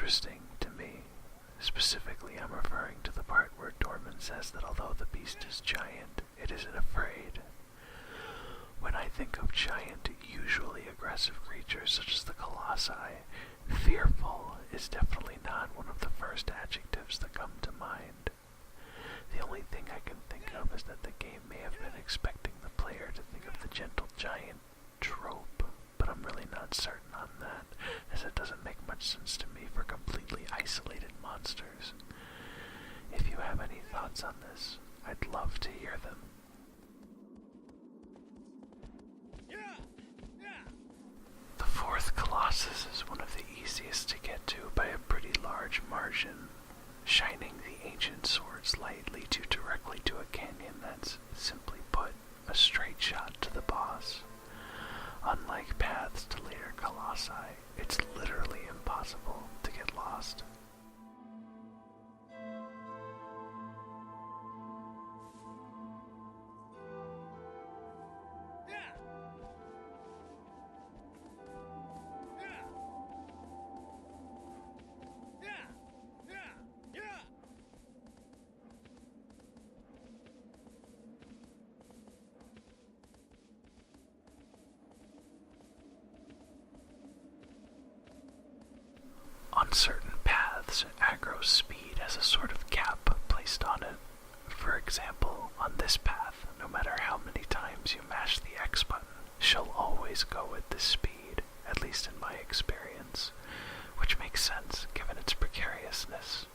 interesting to me. Specifically, I'm referring to the part where Dorman says that although the beast is giant, it isn't afraid. When I think of giant, usually aggressive creatures such as the Colossi, fearful is definitely not one of the first adjectives that come to mind. The only thing I can think of is that the game may have been expecting the player to think of the gentle giant trope, but I'm really not certain on that, as it doesn't make much sense to me for completely isolated monsters. If you have any thoughts on this, I'd love to hear them. The fourth Colossus is one of the easiest to get to by a pretty large margin. Shining the ancient sword's light leads you directly to a canyon that's, simply put, a straight shot to the boss. Unlike paths to later Colossi, it's literally impossible to get lost. On certain paths, aggro's speed has a sort of cap placed on it. For example, on this path, no matter how many times you mash the X button, she'll always go at this speed, at least in my experience, which makes sense given its precariousness.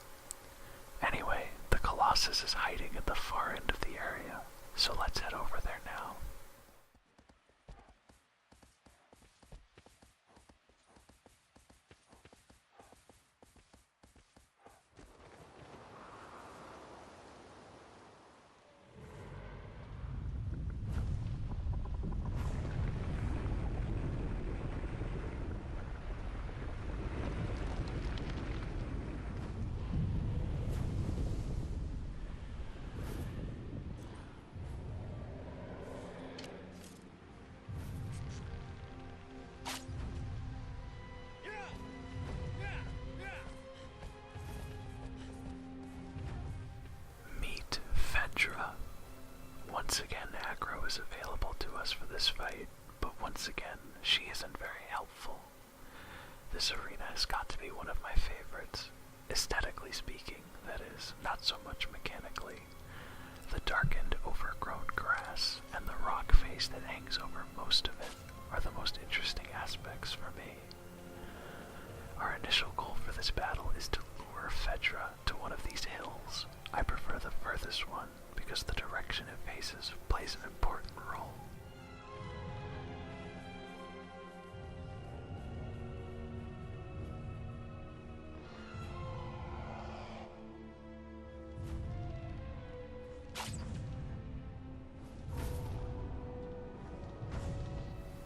Anyway, the Colossus is hiding at the far end of the area, so let's head over there now. Phaedra. Once again, aggro is available to us for this fight, but once again, she isn't very helpful. This arena has got to be one of my favorites, aesthetically speaking, that is, not so much mechanically. The darkened, overgrown grass and the rock face that hangs over most of it are the most interesting aspects for me. Our initial goal for this battle is to lure Phaedra to one of these hills. I prefer the furthest one because the direction it faces plays an important role.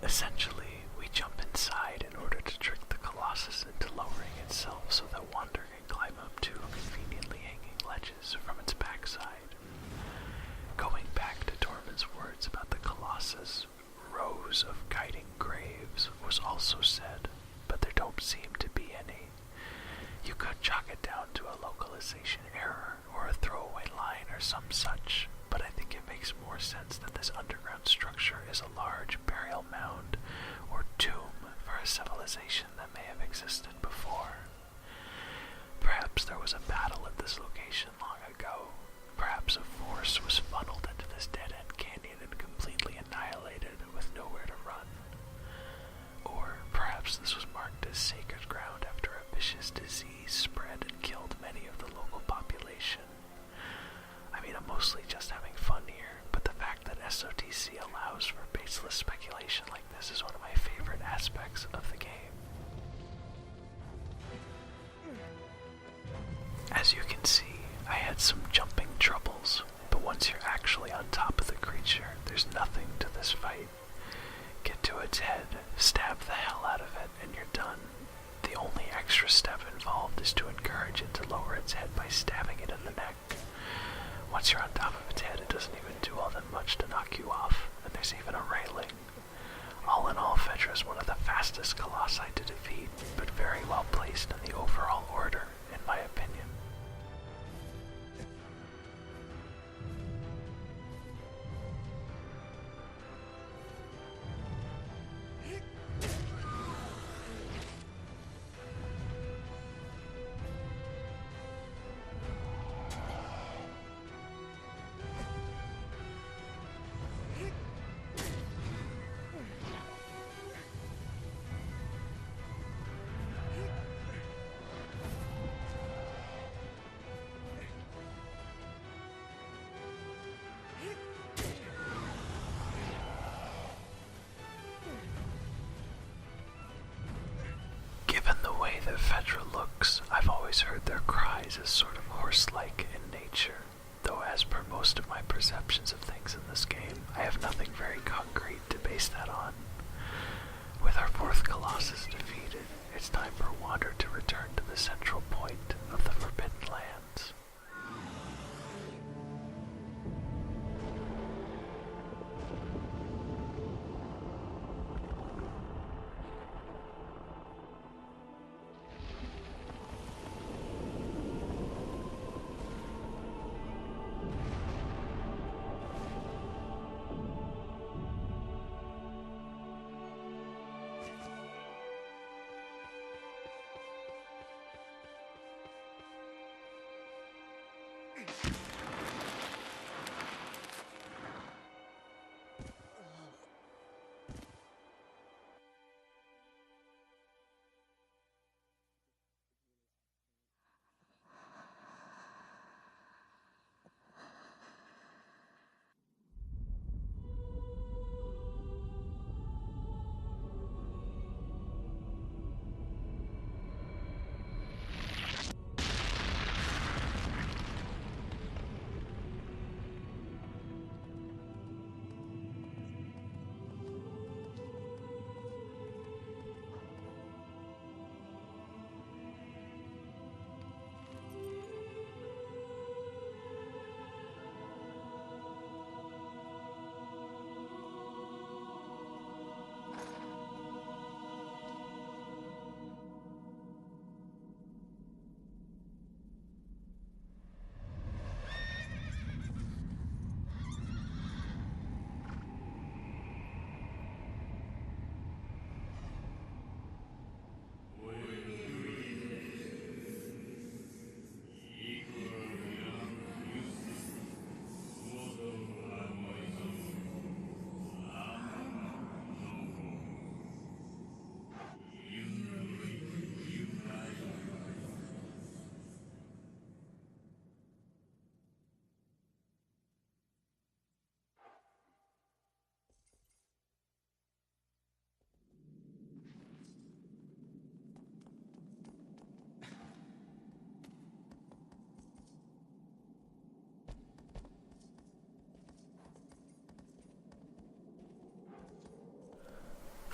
Essentially, we jump inside in order to trick the Colossus into lowering itself so that Wander can climb up two conveniently hanging ledges from its backside. Going back to Dorman's words about the Colossus, rows of guiding graves was also said, but there don't seem to be any. You could chalk it down to a localization error or a throwaway line or some such, but I think it makes more sense that this underground structure is a large burial mound or tomb for a civilization that may have existed before. Perhaps there was a battle at this location long ago. Perhaps a force was funneled into this dead-end canyon and completely annihilated with nowhere to run. Or perhaps this was marked as sacred ground after a vicious disease spread and killed many of the local population. I mean, I'm mostly just having fun here, but the fact that SOTC allows for baseless speculation like this is one of my favorite aspects of the game. As you can see, I had some jumping troubles, but once you're actually on top of the creature, there's nothing to this fight. Get to its head, stab the hell out of it, and you're done. The only extra step involved is to encourage it to lower its head by stabbing it in the neck. Once you're on top of its head, it doesn't even do all that much to knock you off, and there's even a railing. All in all, Phaedra is one of the fastest colossi to defeat, but very well placed in the overall order, in my opinion. Given the way that Phaedra looks, I've always heard their cries as sort of horse-like in nature, though as per most of my perceptions of things in this game, I have nothing very concrete to base that on. With our fourth Colossus defeated, it's time for Wander to return to the central point of the Forbidden Lands.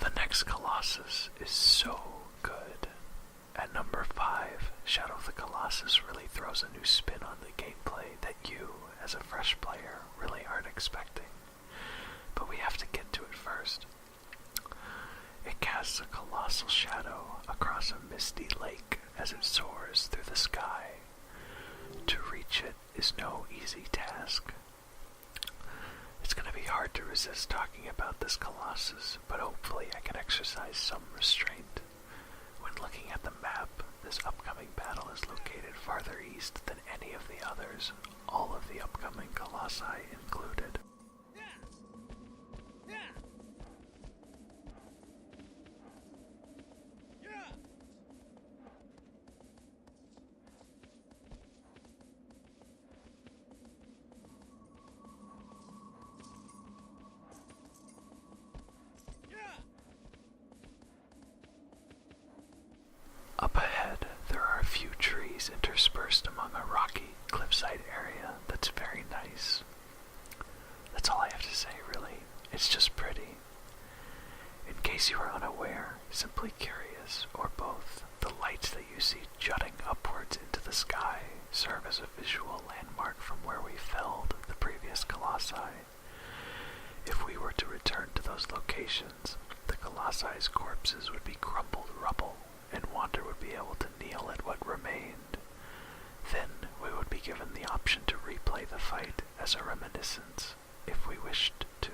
The next Colossus is so good. At number 5, Shadow of the Colossus really throws a new spin on the gameplay that you, as a fresh player, really aren't expecting. But we have to get to it first. It casts a colossal shadow across a misty lake as it soars through the sky. To reach it is no easy task. It's going to be hard to resist talking about this Colossus, but hopefully I can exercise some restraint. When looking at the map, this upcoming battle is located farther east than any of the others, all of the upcoming Colossi included. Up ahead, there are a few trees interspersed among a rocky cliffside area that's very nice. That's all I have to say, really. It's just pretty. In case you are unaware, simply curious, or both, the lights that you see jutting upwards into the sky serve as a visual landmark from where we felled the previous Colossi. If we were to return to those locations, the Colossus' corpses would be crumpled rubble, and Wander would be able to kneel at what remained. Then we would be given the option to replay the fight as a reminiscence, if we wished to.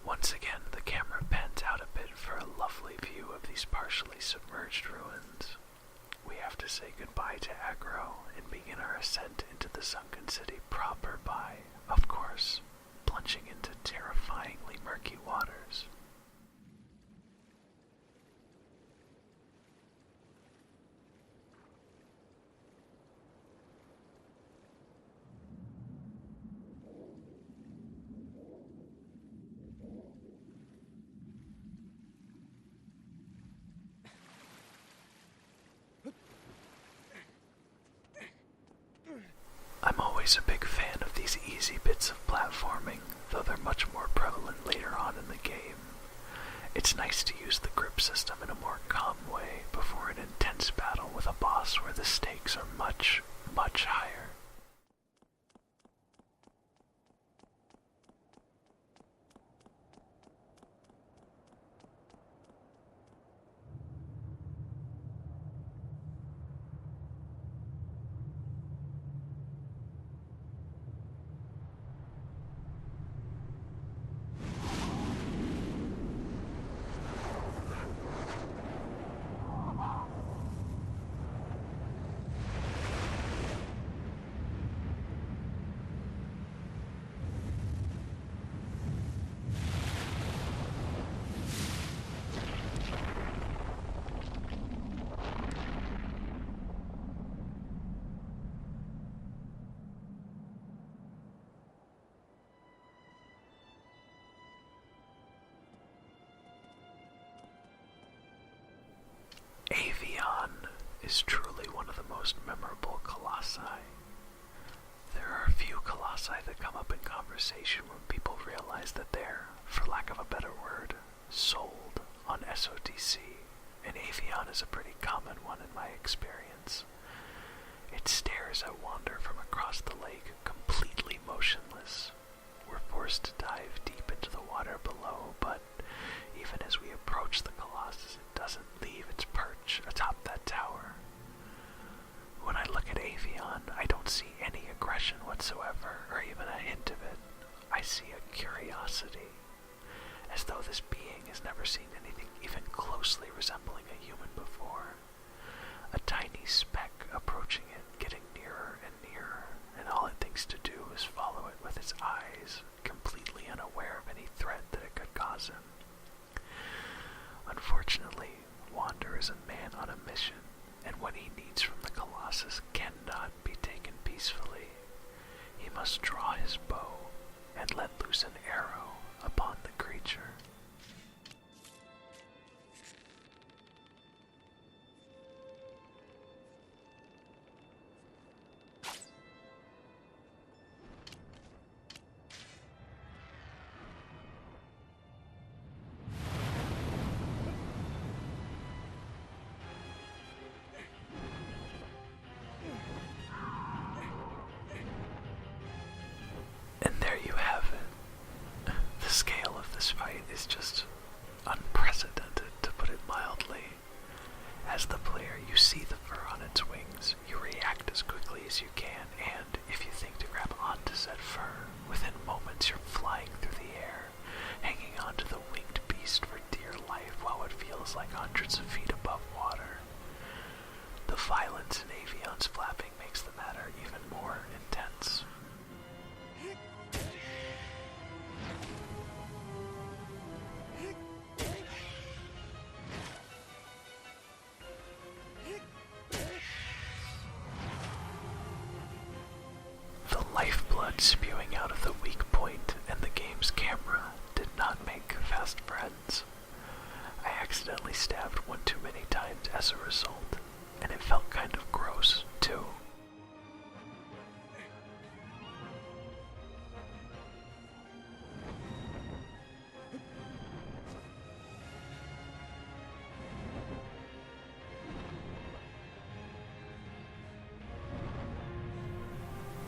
Once again, the camera pans out a bit for a lovely view of these partially submerged ruins. We have to say goodbye to Agro and begin our ascent into the sunken city proper by, of course, plunging into terrifyingly murky waters. I'm always a big fan of these easy bits of platforming, though they're much more prevalent later on in the game. It's nice to use the grip system in a more calm way before an intense battle with a boss where the stakes are much, much higher. Avion is truly one of the most memorable colossi. There are a few colossi that come up in conversation when people realize that they're, for lack of a better word, sold on SOTC, and Avion is a pretty common one in my experience. It stares at Wander from across the lake, completely motionless. We're forced to dive deep into the water below, but even as we approach the Colossus, it doesn't leave its perch atop that tower. When I look at Avion, I don't see any aggression whatsoever, or even a hint of it. I see a curiosity, as though this being has never seen anything even closely resembling a human before. A tiny speck approaching it, getting nearer and nearer, and all it thinks to do is follow it with its eyes, completely unaware of any threat that it could cause him. Unfortunately, Wander is a man on a mission, and what he needs from the Colossus cannot be taken peacefully. He must draw his bow and let loose an arrow upon the creature. And there you have it. The scale of this fight is just unprecedented, to put it mildly. As the player, you see the fur on its wings, you react as quickly as you can, and if you think to grab onto said fur, within moments you're flying through the air, hanging onto the winged beast for dear life while it feels like hundreds of feet above water. The violence in Avion's flapping makes the matter even more intense. The lifeblood spewing out of the weak point and the game's camera did not make fast friends. I accidentally stabbed one too many times as a result, and it felt kind of gross, too.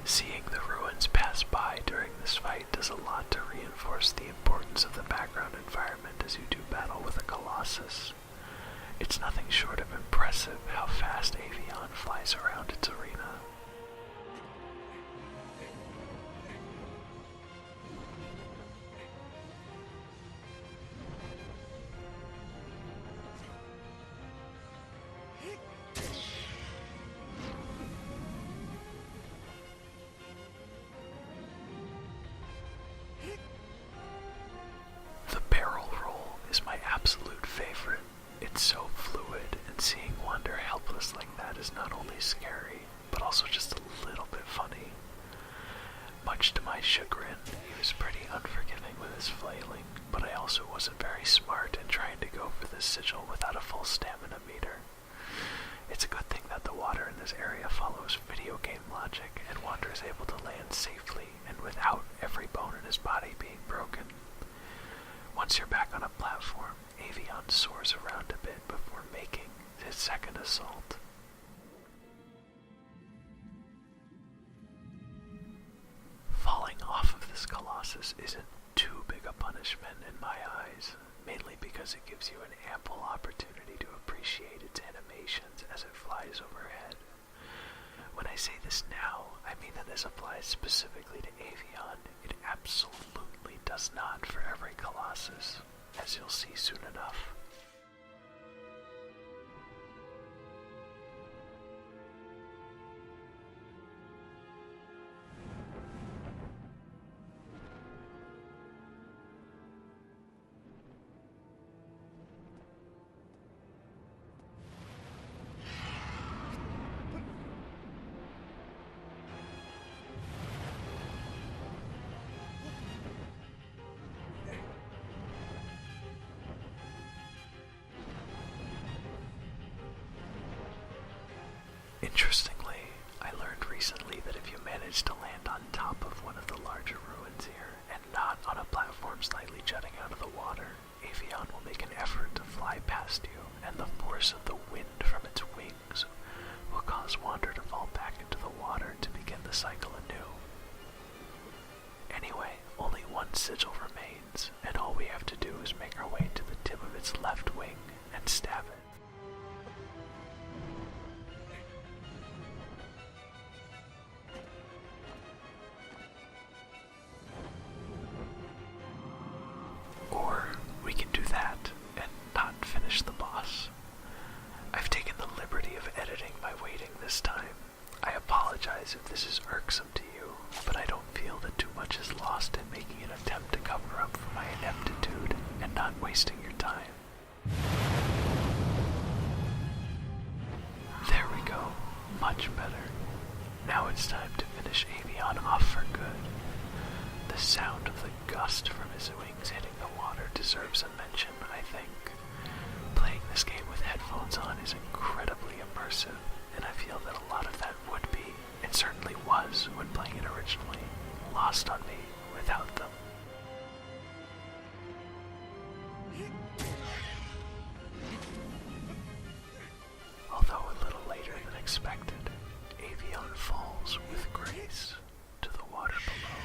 Seeing the ruins pass by during this fight does a lot to reinforce the importance of the background environment as you do battle with a Colossus. It's nothing short of impressive how fast Avion flies around its arena. The barrel roll is my absolute favorite. It's so fluid, and seeing Wander helpless like that is not only scary, but also just a little bit funny. Much to my chagrin, he was pretty unforgiving with his flailing, but I also wasn't very smart in trying to go for this sigil without a full stamina meter. It's a good thing that the water in this area follows video game logic, and Wander is able to land safely and without every bone in his body being broken. Once you're back on a platform, Avion soars around a bit before making his second assault. Falling off of this Colossus isn't too big a punishment in my eyes, mainly because it gives you an ample opportunity to appreciate its animations as it flies overhead. When I say this now, I mean that this applies specifically to Avion. It absolutely does not for every Colossus, as you'll see soon enough. Interestingly, I learned recently that if you manage to land on top of one of the larger ruins here, and not on a platform slightly jutting out of the water, Avion will make an effort to fly past you, and the force of the wind from its wings will cause Wander to fall back into the water to begin the cycle anew. Anyway, only one sigil remains, and all we have to do is make our way to the tip of its left wing and stab it. Or we can do that and not finish the boss. I've taken the liberty of editing my waiting this time. I apologize if this is irksome to you, but I don't feel that too much is lost in making an attempt to cover up for my ineptitude and not wasting your time. There we go. Much better. Now it's time to finish Avion off for good. The sound of the gust from his wings hitting the water deserves a mention, I think. Playing this game with headphones on is incredibly immersive, and I feel that a lot of that would be, and certainly was when playing it originally, lost on me without them. Although a little later than expected, Avion falls with grace to the water below.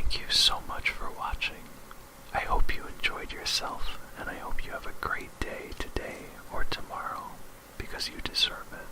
Thank you so much for watching. I hope you enjoyed yourself, and I hope you have a great day today or tomorrow, because you deserve it.